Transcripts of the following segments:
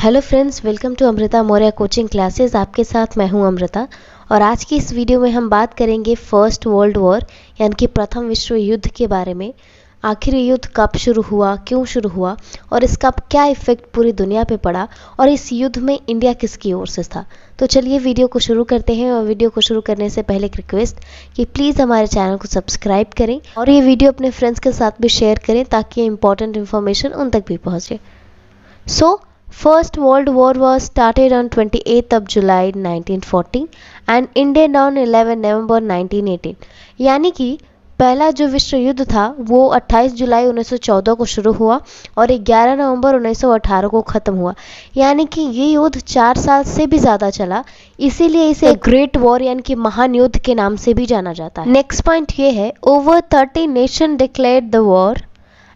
Hello friends, welcome to Amrita Maurya coaching classes. आपके साथ मैं हूं अमृता और आज की इस वीडियो में हम बात करेंगे फर्स्ट वर्ल्ड वॉर यानी कि प्रथम विश्व युद्ध के बारे में। आखिर ये युद्ध कब शुरू हुआ, क्यों शुरू हुआ और इसका क्या इफेक्ट पूरी दुनिया पे पड़ा और इस युद्ध में इंडिया किसकी ओर से था। तो चलिए वीडियो को शुरू करते हैं। और वीडियो को शुरू करने से पहले एक रिक्वेस्ट कि प्लीज़ हमारे चैनल को सब्सक्राइब करें और ये वीडियो अपने फ्रेंड्स के साथ भी शेयर करें ताकि ये इंपॉर्टेंट इन्फॉर्मेशन उन तक भी पहुँचे। First World War was started on 28th of July 1940 and ended on 11 November 1918। यानी कि पहला जो विश्व युद्ध था वो 28 जुलाई 1914 को शुरू हुआ और 11 नवंबर 1918 को ख़त्म हुआ। यानी कि ये युद्ध 4 साल से भी ज़्यादा चला, इसीलिए इसे ग्रेट वॉर यानी कि महान युद्ध के नाम से भी जाना जाता है। नेक्स्ट पॉइंट ये है, over 30 nation declared the war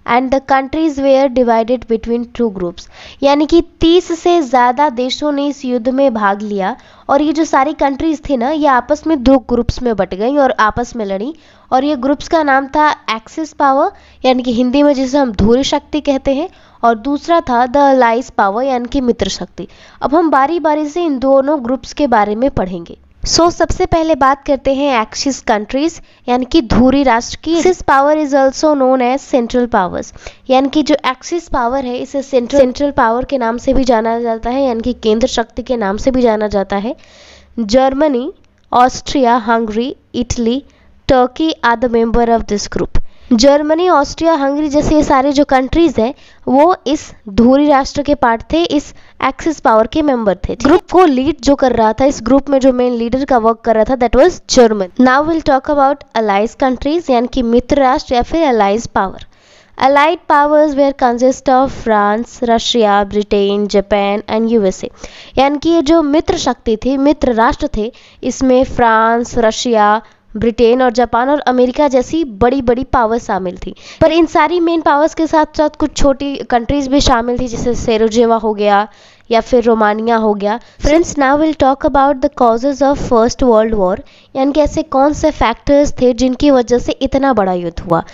and the countries were divided between two groups. यानी कि 30 से ज़्यादा देशों ने इस युद्ध में भाग लिया और ये जो सारी कंट्रीज थी ना, ये आपस में 2 ग्रुप्स में बट गई और आपस में लड़ी। और ये ग्रुप्स का नाम था एक्सिस पावर यानी कि हिंदी में जिसे हम धुरी शक्ति कहते हैं, और दूसरा था द अलाइज पावर यानी कि मित्र शक्ति। अब हम बारी बारी से इन दोनों ग्रुप्स के बारे में पढ़ेंगे। सबसे पहले बात करते हैं एक्सिस कंट्रीज यानी कि धुरी राष्ट्र की। Axis power is also known as central powers, यानी कि जो एक्सिस पावर है इसे सेंट्रल पावर के नाम से भी जाना जाता है यानी कि केंद्र शक्ति के नाम से भी जाना जाता है। Germany, Austria, Hungary, Italy, Turkey are the member of this group. Germany, Austria, Hungary जैसे ये सारे जो कंट्रीज हैं वो इस धुरी राष्ट्र के पार्ट थे, इस एक्सिस पावर के मेंबर थे। ग्रुप को लीड जो कर रहा था, इस ग्रुप में जो मेन लीडर का वर्क कर रहा था, that was German. Now will talk about allies countries यानी कि मित्र राष्ट्र या फिर allies power. Allied powers were consist of France, Russia, Britain, Japan and USA. यानी कि ये जो मित्र शक्ति थी, मित्र राष्ट्र थे, इसमें फ्रांस, रशिया, ब्रिटेन और जापान और अमेरिका जैसी बड़ी बड़ी पावर शामिल थी। पर इन सारी मेन पावर्स के साथ साथ कुछ छोटी कंट्रीज भी शामिल थी, जैसे सेरोजेवा हो गया या फिर रोमानिया हो गया। Friends, now will talk about the causes of first world war, यानी कि ऐसे कौन से फैक्टर्स थे जिनकी वजह से इतना बड़ा युद्ध हुआ।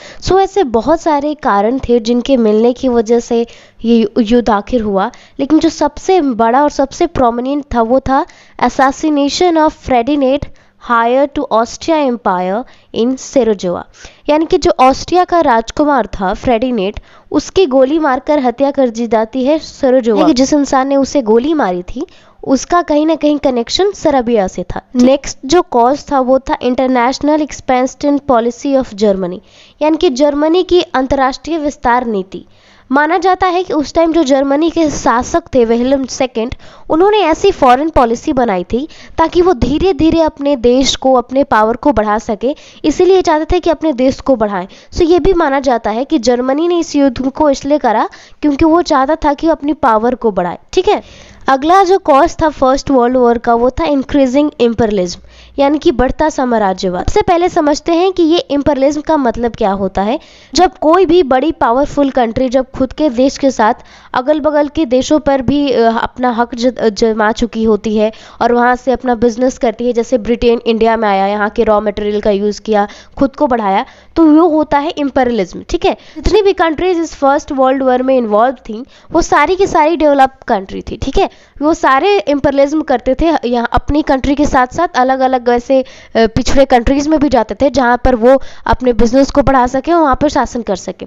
ऐसे बहुत सारे कारण थे जिनके मिलने की वजह से ये युद्ध आखिर हुआ, लेकिन जो सबसे बड़ा और सबसे प्रोमिनेंट था वो था assassination of Ferdinand heir to Austria empire in Sarajevo. यानी कि जो ऑस्ट्रिया का राजकुमार था फ्रेडिनेट, उसकी गोली मारकर हत्या कर दी जाती है सेरोजेवा। जिस इंसान ने उसे गोली मारी थी उसका कहीं ना कहीं कनेक्शन सेर्बिया से था। नेक्स्ट जो कॉज था वो था international expansion policy of Germany, यानी कि जर्मनी की अंतर्राष्ट्रीय विस्तार नीति। माना जाता है कि उस टाइम जो जर्मनी के शासक थे विल्हेम सेकंड, उन्होंने ऐसी फॉरेन पॉलिसी बनाई थी ताकि वो धीरे धीरे अपने देश को, अपने पावर को बढ़ा सके, इसीलिए चाहते थे कि अपने देश को बढ़ाएं। ये भी माना जाता है कि जर्मनी ने इस युद्ध को इसलिए करा क्योंकि वो चाहता था कि अपनी पावर को बढ़ाए। ठीक है, अगला जो कॉज था फर्स्ट वर्ल्ड वॉर का वो था इंक्रीजिंग इम्परलिज्म यानी कि बढ़ता साम्राज्यवाद। सबसे पहले समझते हैं कि ये इम्परलिज्म का मतलब क्या होता है। जब कोई भी बड़ी पावरफुल कंट्री जब खुद के देश के साथ अगल बगल के देशों पर भी अपना हक जमा चुकी होती है और वहाँ से अपना बिजनेस करती है, जैसे ब्रिटेन इंडिया में आया, यहाँ के रॉ मटेरियल का यूज़ किया, खुद को बढ़ाया, तो वो होता है इम्परलिज्म। ठीक है, जितनी भी कंट्रीज इस फर्स्ट वर्ल्ड वॉर में इन्वॉल्व थी वो सारी की सारी डेवलप्ड कंट्री थी। ठीक है, वो सारे इम्परलिज्म करते थे, यहाँ अपनी कंट्री के साथ साथ अलग अलग वैसे पिछड़े कंट्रीज में भी जाते थे जहाँ पर वो अपने बिजनेस को बढ़ा सके और वहाँ पर शासन कर सके।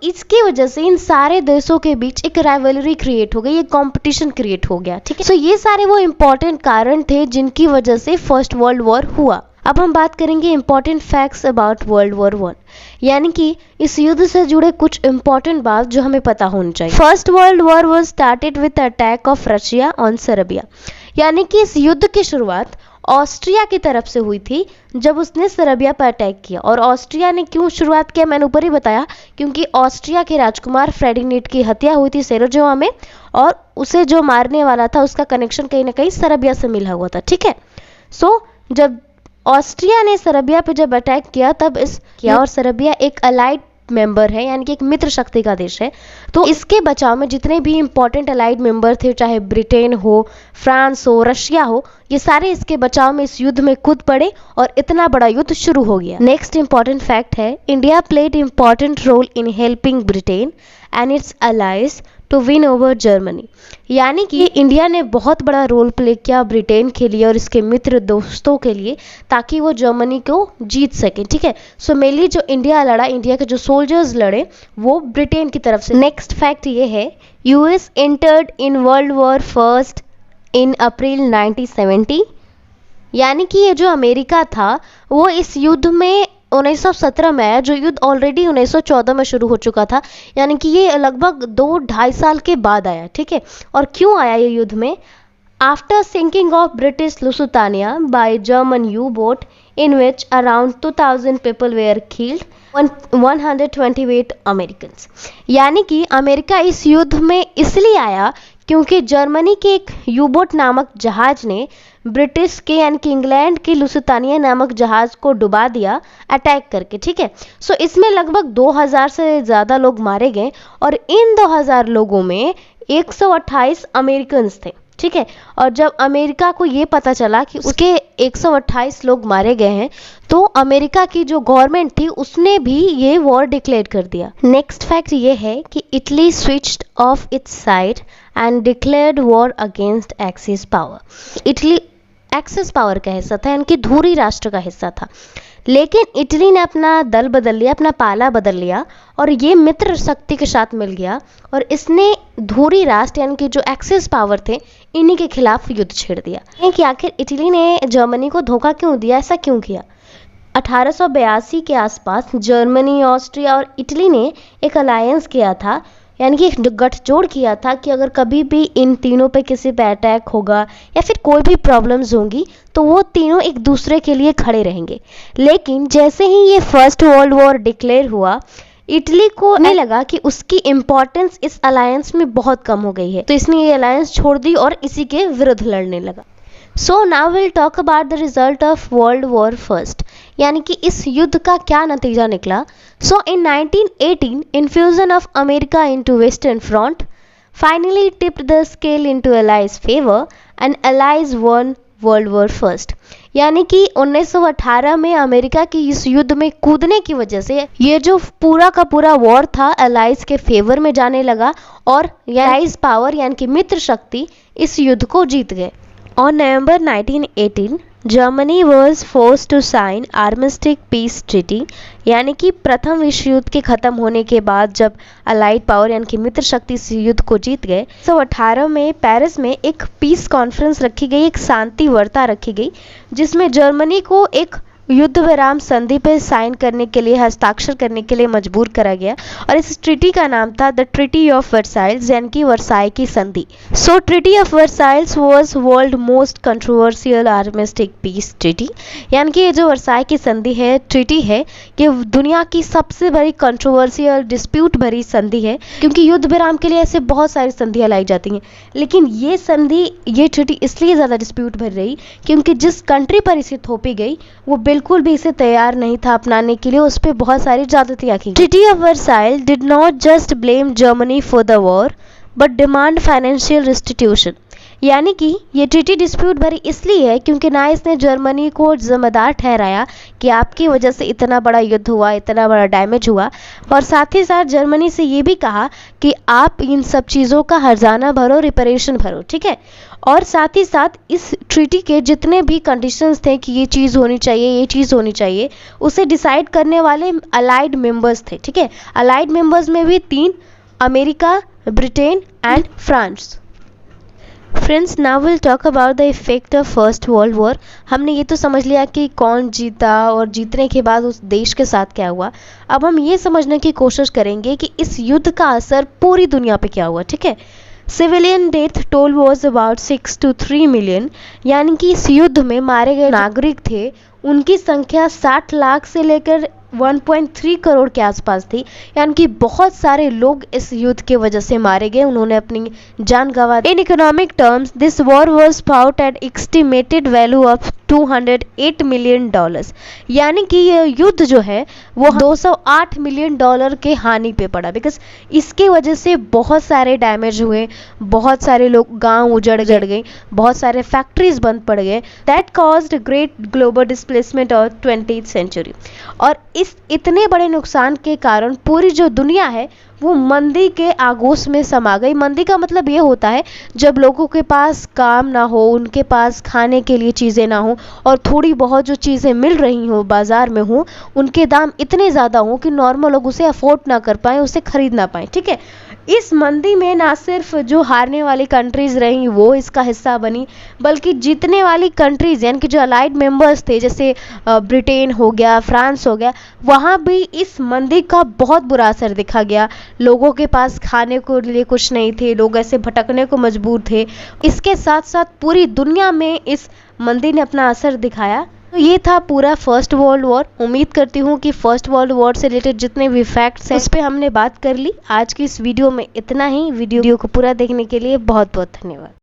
इसकी वजह से इन सारे देशों के बीच एक राइवलरी क्रिएट हो गई, एक कंपटीशन क्रिएट हो गया। ठीक है, ये सारे वो इंपॉर्टेंट कारण थे जिनकी वजह से फर्स्ट वर्ल्ड वॉर हुआ। अब हम बात करेंगे important facts about world war 1, यानी कि इस युद्ध से जुड़े कुछ इंपॉर्टेंट बात जो हमें पता होनी चाहिए। First world war was started with attack of Russia on Serbia, यानी कि इस युद्ध की शुरुआत ऑस्ट्रिया की तरफ से हुई थी जब उसने सर्बिया पर अटैक किया। और ऑस्ट्रिया ने क्यों शुरुआत किया मैंने ऊपर ही बताया, क्योंकि ऑस्ट्रिया के राजकुमार फ्रेडिनेट की हत्या हुई थी सेरोजेवा में और उसे जो मारने वाला था उसका कनेक्शन कहीं ना कहीं सर्बिया से मिला हुआ था। ठीक है, जब ऑस्ट्रिया ने सर्बिया पे जब अटैक किया तब और सर्बिया एक अलाइड मेंबर है यानी कि एक मित्र शक्ति का देश है, तो इसके बचाव में जितने भी इंपॉर्टेंट अलाइड मेंबर थे, चाहे ब्रिटेन हो, फ्रांस हो, रशिया हो, ये सारे इसके बचाव में इस युद्ध में कूद पड़े और इतना बड़ा युद्ध शुरू हो गया। नेक्स्ट इंपॉर्टेंट फैक्ट है, India played important role in helping Britain and its allies to win over Germany. यानी कि इंडिया ने बहुत बड़ा रोल प्ले किया ब्रिटेन के लिए और इसके मित्र दोस्तों के लिए, ताकि वो जर्मनी को जीत सके। ठीक है, सो मेनली जो इंडिया लड़ा, इंडिया के जो सोल्जर्स लड़े वो ब्रिटेन की तरफ से। नेक्स्ट फैक्ट ये है, US entered in world war first in April 1970। यानी कि ये जो अमेरिका था वो इस युद्ध में 1917 में आया, जो युद्ध ऑलरेडी 1914 में शुरू हो चुका था। यानी कि ये लगभग 2-2.5 साल के बाद आया। ठीक है, और क्यों आया ये युद्ध में? After sinking of British Lusitania by German U boat in which around 2000 people were killed 128 Americans. यानी कि अमेरिका इस युद्ध में इसलिए आया क्योंकि जर्मनी के एक यू बोट नामक जहाज ने ब्रिटिश के यानी कि इंग्लैंड के लुसुतानिया नामक जहाज को डुबा दिया अटैक करके। ठीक है, सो इसमें लगभग 2000 से ज़्यादा लोग मारे गए और इन 2000 लोगों में 128 अमेरिकन्स थे। ठीक है, और जब अमेरिका को ये पता चला कि उसके 128 लोग मारे गए हैं तो अमेरिका की जो गवर्नमेंट थी उसने भी ये वॉर डिक्लेयर कर दिया। नेक्स्ट फैक्ट ये है कि Italy switched of its side and declared war against axis power. Italy axis power का हिस्सा था, यानी कि धुरी राष्ट्र का हिस्सा था, लेकिन इटली ने अपना दल बदल लिया, अपना पाला बदल लिया और ये मित्र शक्ति के साथ मिल गया और इसने धुरी राष्ट्र यानी कि जो एक्सिस पावर थे इन्हीं के खिलाफ युद्ध छेड़ दिया। कि आखिर इटली ने जर्मनी को धोखा क्यों दिया, ऐसा क्यों किया? 1882 के आसपास जर्मनी, ऑस्ट्रिया और इटली ने एक अलायंस किया था, यानी कि एक गठजोड़ किया था कि अगर कभी भी इन तीनों पे किसी पे अटैक होगा या फिर कोई भी प्रॉब्लम्स होंगी तो वो तीनों एक दूसरे के लिए खड़े रहेंगे। लेकिन जैसे ही ये फर्स्ट वर्ल्ड वॉर डिक्लेयर हुआ, इटली को नहीं लगा कि उसकी इम्पोर्टेंस इस अलायंस में बहुत कम हो गई है, तो इसने ये अलायंस छोड़ दी और इसी के विरुद्ध लड़ने लगा। So now will talk about the result of world war first, यानी कि इस युद्ध का क्या नतीजा निकला। सो इन 1918 infusion of America into western front finally tipped the scale into allies favour and allies one world war first. यानी कि 1918 में अमेरिका की इस युद्ध में कूदने की वजह से ये जो पूरा का पूरा वॉर था एलाइज के फेवर में जाने लगा और एलाइज पावर यानी कि मित्र शक्ति इस युद्ध को जीत गए। On November 1918, Germany was forced to sign Armistice Peace Treaty, यानी कि प्रथम विश्व युद्ध के खत्म होने के बाद जब अलाइड पावर यानी कि मित्र शक्ति इस युद्ध को जीत गए, 1918 में पेरिस में एक पीस कॉन्फ्रेंस रखी गई, एक शांति वार्ता रखी गई, जिसमें जर्मनी को एक युद्ध विराम संधि पर साइन करने के लिए, हस्ताक्षर करने के लिए मजबूर करा गया और इस ट्रीटी का नाम था द ट्रीटी ऑफ वर्साइल्स, यानी कि वर्साई की संधि। So treaty of Versailles was world most controversial armistice peace treaty, यानी कि ये जो वर्साई की संधि है, ट्रीटी है, ये दुनिया की सबसे बड़ी कंट्रोवर्शियल डिस्प्यूट भरी संधि है, क्योंकि युद्ध विराम के लिए ऐसे बहुत सारी संधियाँ लाई जाती हैं, लेकिन ये संधि, ये ट्रीटी इसलिए ज़्यादा डिस्प्यूट भरी रही क्योंकि जिस कंट्री पर इसे थोपी गई वो बिल्कुल भी इसे तैयार नहीं था अपनाने के लिए, उस पर बहुत सारी ज्यादतियां की। Treaty of Versailles did not just blame Germany for the war but demand financial restitution, यानी कि ये ट्रीटी डिस्प्यूट भरी इसलिए है क्योंकि ना इसने जर्मनी को जिम्मेदार ठहराया कि आपकी वजह से इतना बड़ा युद्ध हुआ, इतना बड़ा डैमेज हुआ, और साथ ही साथ जर्मनी से ये भी कहा कि आप इन सब चीज़ों का हर्जाना भरो, रिपरेशन भरो। ठीक है, और साथ ही साथ इस ट्रीटी के जितने भी कंडीशंस थे कि ये चीज़ होनी चाहिए, ये चीज़ होनी चाहिए, उसे डिसाइड करने वाले अलाइड मेंबर्स थे। ठीक है, अलाइड मेंबर्स में भी 3, America, Britain and France. Friends, now will talk about the effect of first world war. हमने ये तो समझ लिया कि कौन जीता और जीतने के बाद उस देश के साथ क्या हुआ। अब हम ये समझने की कोशिश करेंगे कि इस युद्ध का असर पूरी दुनिया पे क्या हुआ। ठीक है, civilian death toll was about 6 to 3 million, यानी कि इस युद्ध में मारे गए नागरिक थे उनकी संख्या 60 लाख से लेकर 1.3 करोड़ के आसपास थी, यानी कि बहुत सारे लोग इस युद्ध के वजह से मारे गए, उन्होंने अपनी जान गंवा दी। In economic terms this war was fought at estimated value of $208 million, यानी कि ये युद्ध जो है वो $208 मिलियन के हानि पे पड़ा, बिकॉज इसके वजह से बहुत सारे डैमेज हुए, बहुत सारे लोग गांव उजड़ गए, बहुत सारे फैक्ट्रीज बंद पड़ गए। That caused great global displacement of 20th century. और इस इतने बड़े नुकसान के कारण पूरी जो दुनिया है वो मंदी के आगोश में समा गई। मंदी का मतलब ये होता है जब लोगों के पास काम ना हो, उनके पास खाने के लिए चीज़ें ना हो और थोड़ी बहुत जो चीज़ें मिल रही हो बाज़ार में हो, उनके दाम इतने ज़्यादा हो कि नॉर्मल लोग उसे अफोर्ड ना कर पाएँ, उसे खरीद ना पाएँ। ठीक है, इस मंदी में ना सिर्फ जो हारने वाली कंट्रीज़ रहीं वो इसका हिस्सा बनी, बल्कि जीतने वाली कंट्रीज़ यानी कि जो अलाइड मेंबर्स थे, जैसे ब्रिटेन हो गया, फ्रांस हो गया, वहाँ भी इस मंदी का बहुत बुरा असर दिखा गया। लोगों के पास खाने को लिए कुछ नहीं थे, लोग ऐसे भटकने को मजबूर थे। इसके साथ साथ पूरी दुनिया में इस मंदी ने अपना असर दिखाया। तो ये था पूरा फर्स्ट वर्ल्ड वॉर। उम्मीद करती हूँ कि फर्स्ट वर्ल्ड वॉर से रिलेटेड जितने भी फैक्ट्स हैं उस पर हमने बात कर ली। आज की इस वीडियो में इतना ही। वीडियो को पूरा देखने के लिए बहुत बहुत धन्यवाद।